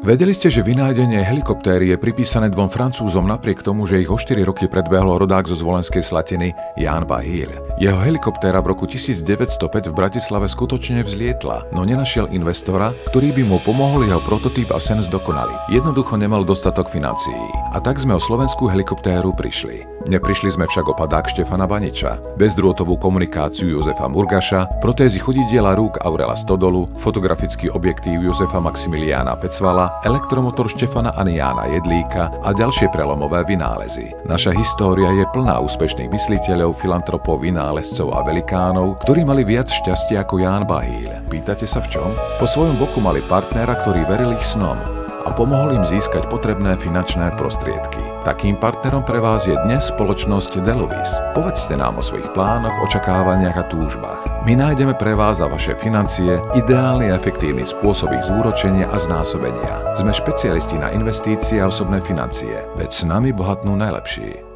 Vedeli ste, že vynájdenie helikoptéry je pripísané dvom Francúzom napriek tomu, že ich o 4 roky predbehol rodák zo Zvolenskej Slatiny Jan Bahiel. Jeho helikoptéra v roku 1905 v Bratislave skutočne vzlietla, no nenašiel investora, ktorý by mu pomohol jeho prototyp a sen zdokonaliť. Jednoducho nemal dostatok financií. A tak sme o slovenskú helikoptéru prišli. Neprišli sme však o padák Štefana Baniča, bezdrôtovú komunikáciu Jozefa Murgaša, protézy chodidiela rúk Aurela Stodolu, fotografický objektív Jozefa Maximiliána Pecvala, elektromotor Štefana Aniána Jedlíka a ďalšie prelomové vynálezy. Naša história je plná úspešných mysliteľov, filantropov, vynálezcov a velikánov, ktorí mali viac šťastia ako Jan Bahiel. Pýtate sa v čom? Po svojom boku mali partnera, ktorý veril ich snom a pomohol im získať potrebné finančné prostriedky. Takým partnerom pre vás je dnes spoločnosť Delovis. Povedzte nám o svojich plánoch, očakávaniach a túžbách. My nájdeme pre vás a vaše financie ideálny a efektívny spôsob ich zúročenia a znásobenia. Sme špecialisti na investície a osobné financie, veď s nami bohatnú najlepší.